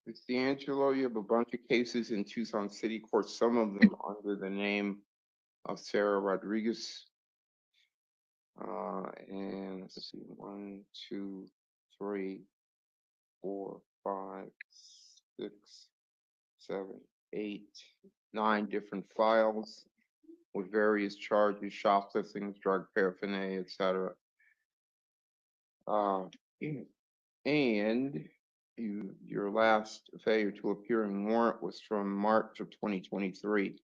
Ms. D'Angelo, you have a bunch of cases in Tucson City Court, some of them under the name of Sarah Rodriguez. And let's see, 1, 2, 3, 4, 5, 6, 7, 8, 9 different files with various charges, shoplifting, drug paraphernalia, etc. And your last failure to appear in warrant was from March of 2023.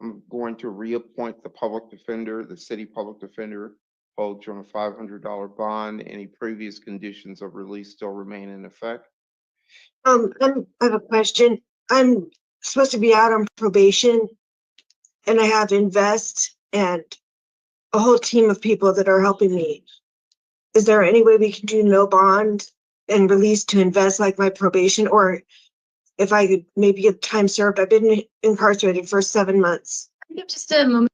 I'm going to reappoint the public defender, the city public defender, holds you on a $500 bond. Any previous conditions of release still remain in effect? I have a question. I'm supposed to be out on probation, and I have Invest and a whole team of people that are helping me. Is there any way we can do no bond and release to Invest like my probation, or if I could maybe get time served? I've been incarcerated for 7 months. Just a moment.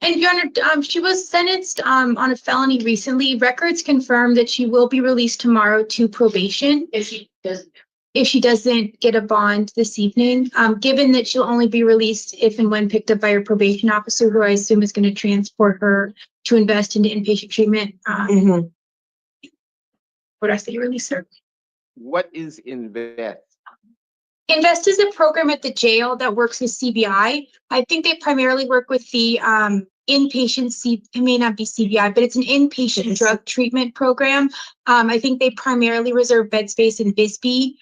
And Your Honor, she was sentenced on a felony recently. Records confirm that she will be released tomorrow to probation if she doesn't get a bond this evening. Given that she'll only be released if and when picked up by her probation officer, who I assume is going to transport her to Invest into inpatient treatment. Would I say release her? What is Invest? Invest is a program at the jail that works with CBI. I think they primarily work with the inpatient it may not be CBI, but it's an inpatient drug treatment program. I think they primarily reserve bed space in Bisbee.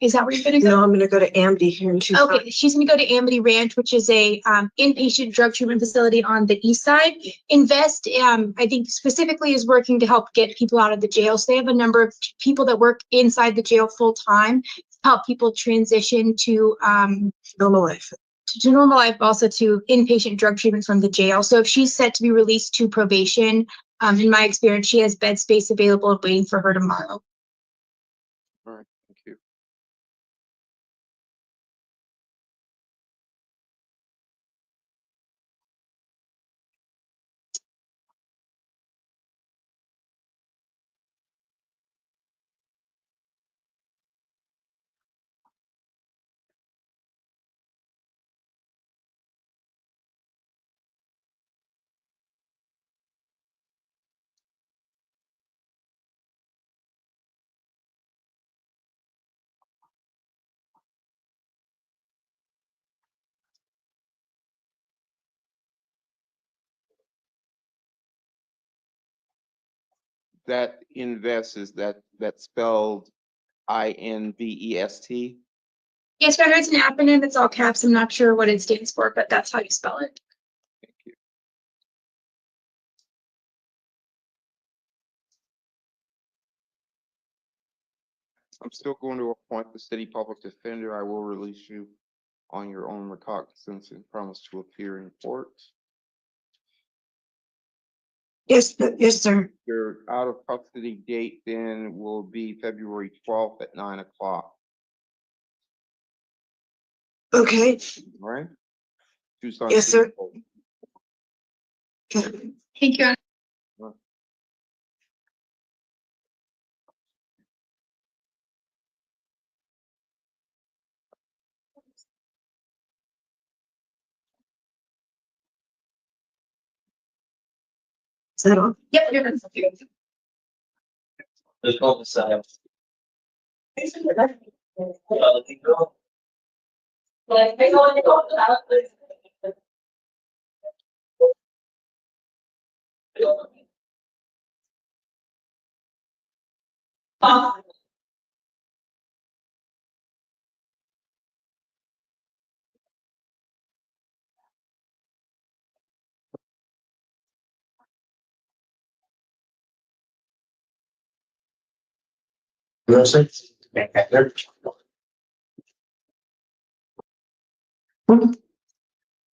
Is that where you're going to go? No, I'm going to go to Amity here in Tucson. Okay, she's going to go to Amity Ranch, which is a inpatient drug treatment facility on the east side. Invest, I think specifically is working to help get people out of the jail. So they have a number of people that work inside the jail full time, help people transition to normal life. To normal life, also to inpatient drug treatment from the jail. So if she's set to be released to probation, in my experience, she has bed space available and waiting for her tomorrow. All right, thank you. That Invest, is that spelled INVEST? Yes, Your Honor, it's an acronym. It's all caps. I'm not sure what it stands for, but that's how you spell it. Thank you. I'm still going to appoint the city public defender. I will release you on your own recognizance and promise to appear in court. Yes, sir. Your out of custody date then will be February 12th at 9 o'clock. Okay. All right? Tucson Yes, City sir. Court. Okay. Thank you, Your Honor. Is that all? Yep, Your Honor. Let's go to the side.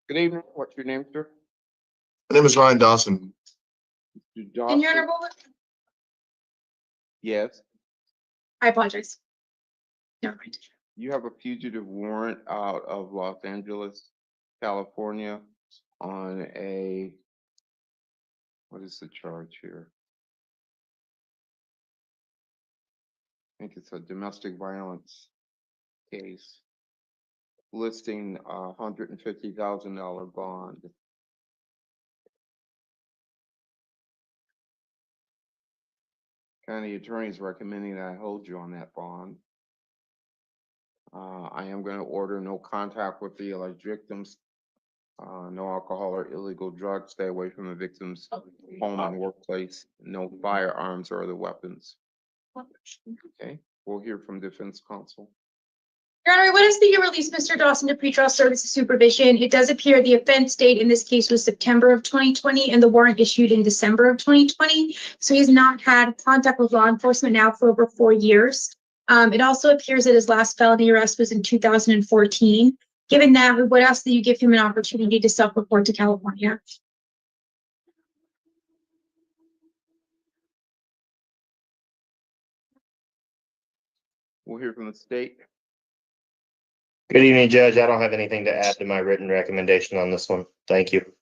Good evening. What's your name, sir? My name is Ryan Dawson. Mr. And Your Honor, Dawson? Yes. I apologize. Never mind. You have a fugitive warrant out of Los Angeles, California on a What is the charge here? I think it's a domestic violence case. Listing $150,000 bond. County attorney's recommending that I hold you on that bond. I am going to order no contact with the alleged victims. No alcohol or illegal drugs. Stay away from the victim's home and workplace. No firearms or other weapons. Okay, we'll hear from defense counsel. Your Honor, what is the release Mr. Dawson to pretrial services supervision? It does appear the offense date in this case was September of 2020 and the warrant issued in December of 2020. So he's not had contact with law enforcement now for over 4 years. It also appears that his last felony arrest was in 2014. Given that, we would ask that you give him an opportunity to self-report to California. We'll hear from the state. Good evening, Judge. I don't have anything to add to my written recommendation on this one. Thank you.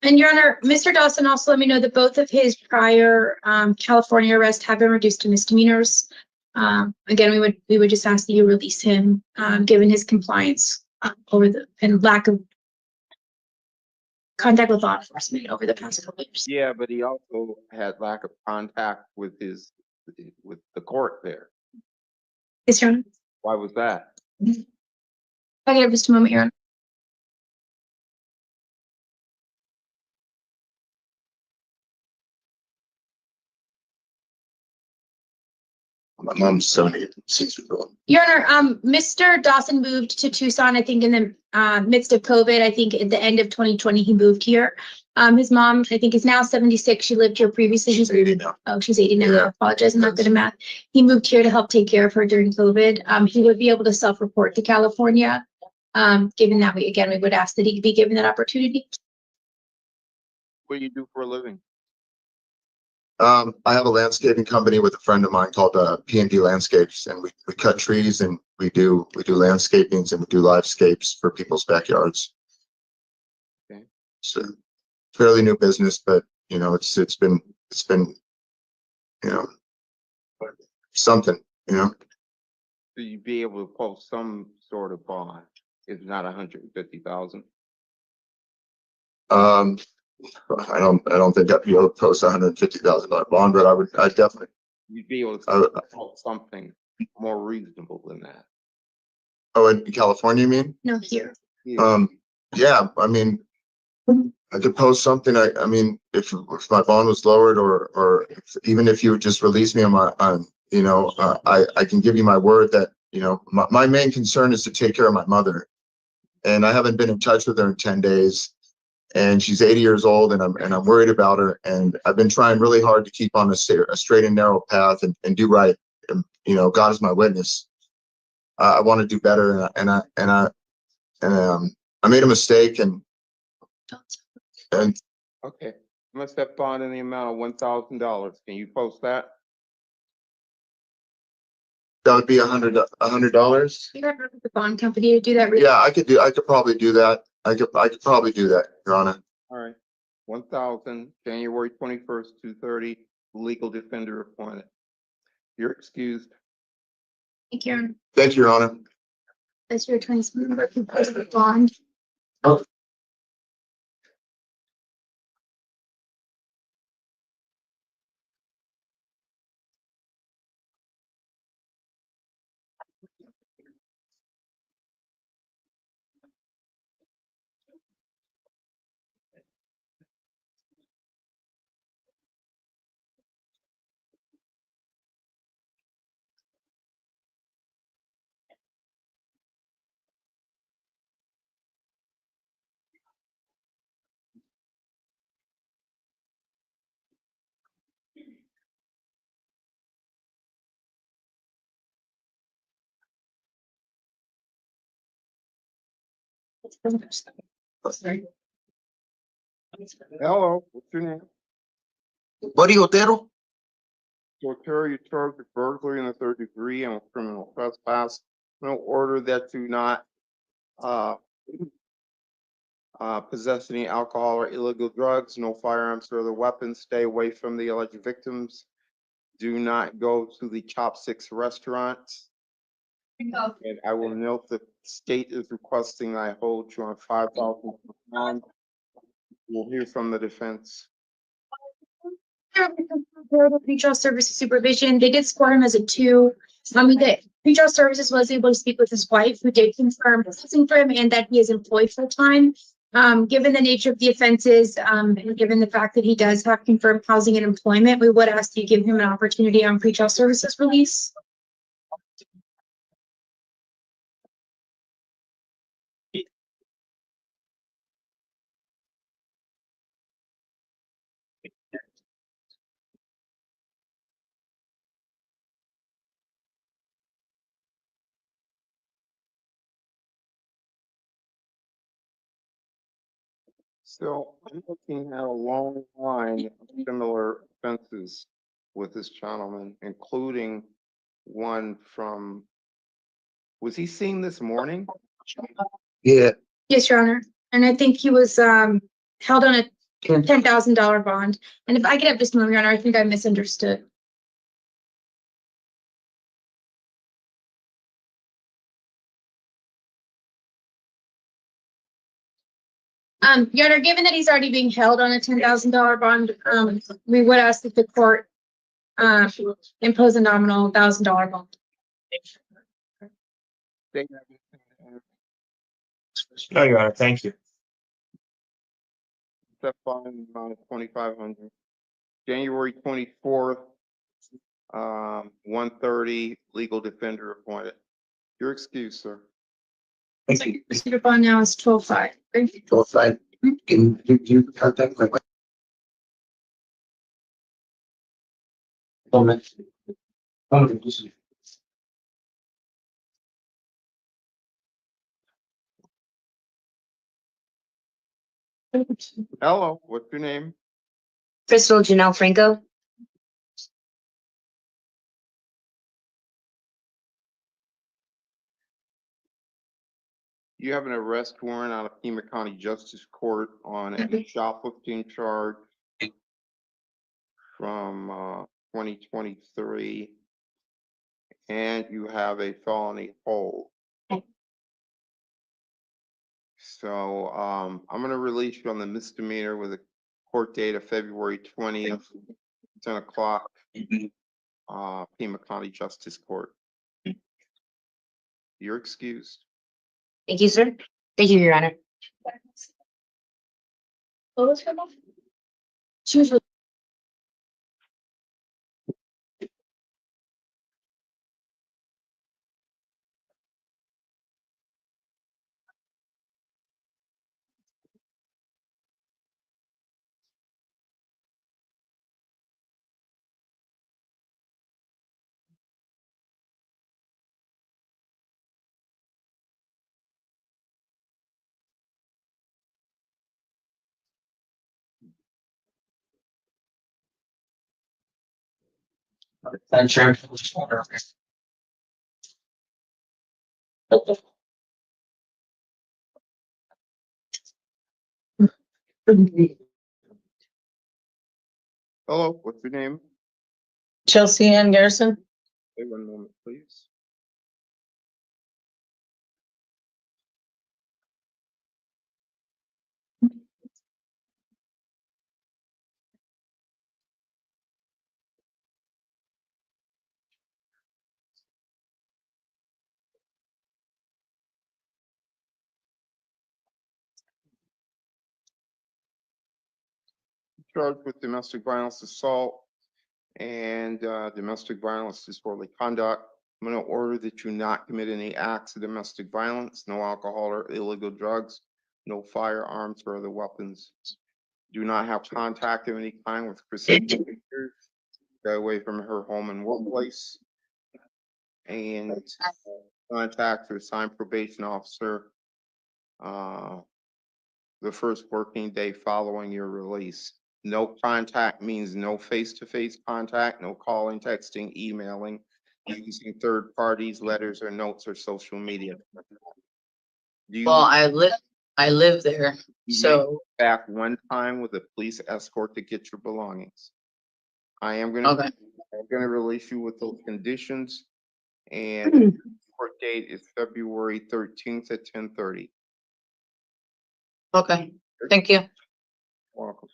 And Your Honor, Mr. Dawson also let me know that both of his prior California arrests have been reduced to misdemeanors. Again, we would just ask that you release him, given his compliance over the and lack of contact with law enforcement over the past couple of years. Yeah, but he also had lack of contact with the court there. Yes, Your Honor. Why was that? I get just a moment, Your Honor. My mom's 76 years old. Your Honor, Mr. Dawson moved to Tucson, I think in the midst of COVID. I think at the end of 2020, he moved here. His mom, I think, is now 76. She lived here previously. She's 80 now. Oh, she's 80 now. Yeah. I apologize. I'm not good at math. He moved here to help take care of her during COVID. He would be able to self-report to California. Given that we would ask that he be given that opportunity. What do you do for a living? I have a landscaping company with a friend of mine called P&D Landscapes, and we cut trees and we do landscapings and we do livescapes for people's backyards. Okay. It's a fairly new business, but you know, it's been you know, something, you know. So you'd be able to post some sort of bond, if not 150,000. I don't think I'd be able to post $150,000 bond, but I definitely. You'd be able to post something more reasonable than that. Oh, in California, you mean? No, here. Yeah. Yeah, I mean, I could post something. I mean, if my bond was lowered, or even if you would just release me on you know, I can give you my word that, you know, my main concern is to take care of my mother, and I haven't been in touch with her in 10 days. And she's 80 years old, and I'm worried about her. And I've been trying really hard to keep on a straight and narrow path and do right. And, you know, God is my witness. I want to do better, and I made a mistake, and Okay. Must have bond in the amount of $1,000. Can you post that? that would be $100. You have the bond company to do that. Yeah, I could probably do that. I could probably do that, Your Honor. All right. 1,000, January 21st, 2:30, legal defender appointed. You're excused. Thank you, Your Honor. Thank you, Your Honor. That's your attorney's member who posted the bond. Hello, what's your name? Buddy Otero, So Terry, you're charged with burglary in the third degree and with criminal trespass. No order that do not uh, possess any alcohol or illegal drugs, no firearms or other weapons. Stay away from the alleged victims. Do not go to the Chopsticks restaurant. And I will note the state is requesting I hold you on 5,000 pounds. We'll hear from the defense. Pretrial services supervision, they did score him as a 2. The pretrial services was able to speak with his wife, who did confirm housing for him and that he is employed full time. Given the nature of the offenses, and given the fact that he does have confirmed housing and employment, we would ask you give him an opportunity on pretrial services release. So I'm looking at a long line of similar offenses with this gentleman, including one from, was he seen this morning? yeah, Yes, Your Honor. And I think he was held on a $10,000 bond. And if I could have this moment, Your Honor, I think I misunderstood. Your Honor, given that he's already being held on a $10,000 bond, we would ask that the court impose a nominal $1,000 bond. No, Your Honor, thank you. Step fine in the amount of 2,500. January 24th, 1:30, legal defender appointed. Your excuse, sir. Thank you. Receipt of bond now is 12.5. Thank you. so fine. Can you contact my wife? Moment. Hello, what's your name? Crystal Janelle Franco. You have an arrest warrant out of Pima County Justice Court on a shoplifting charge from 2023. And you have a felony hold. Okay. So I'm gonna release you on the misdemeanor with a court date of February 20th, 10 o'clock. Pima County Justice Court. You're excused. Thank you, sir. Thank you, Your Honor. What was her name? She was. Hello, what's your name? Chelsea Ann Garrison. Wait 1 moment, please. Charged with domestic violence assault and domestic violence disorderly conduct. I'm going to order that you not commit any acts of domestic violence, no alcohol or illegal drugs, no firearms or other weapons. Do not have contact of any kind with Christine. Stay away from her home and workplace. And contact her assigned probation officer the first working day following your release. No contact means no face-to-face contact, no calling, texting, emailing, using third parties, letters or notes or social media. Do you Well, I live there, so, back one time with a police escort to get your belongings? I am okay, gonna release you with those conditions. And court date is February 13th at 10:30. okay. Thank you. Welcome.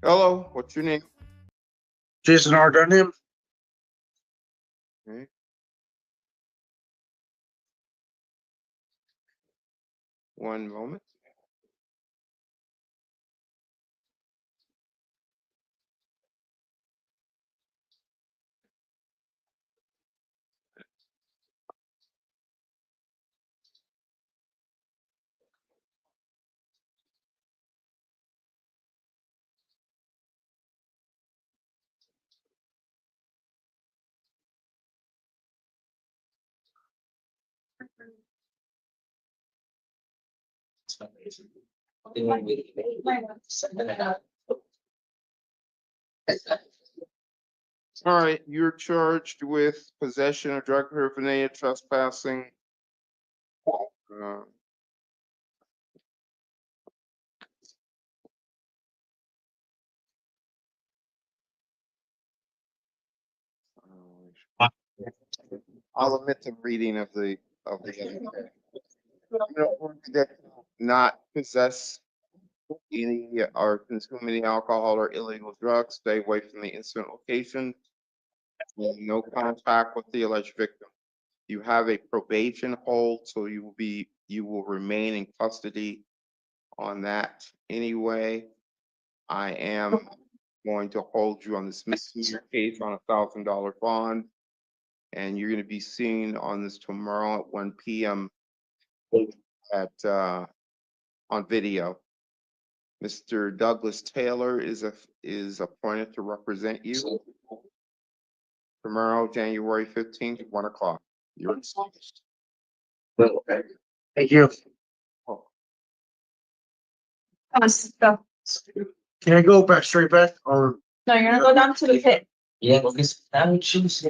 Hello, what's your name? Jason R. Dunham. Okay. One moment. All right, you're charged with possession of drug paraphernalia, trespassing. uh, I'll omit the reading of the. Not possess any or consume any alcohol or illegal drugs, stay away from the incident location. No contact with the alleged victim. You have a probation hold, so you will remain in custody on that anyway. I am going to hold you on this misdemeanor case on $1,000 bond. And you're gonna be seen on this tomorrow at 1 p.m. at on video. Mr. Douglas Taylor is appointed to represent you tomorrow, January 15th, 1 o'clock. You're excused. Thank you. Go. Can I go back straight back or? No, you're gonna go down to the pit. Yeah, because I would choose.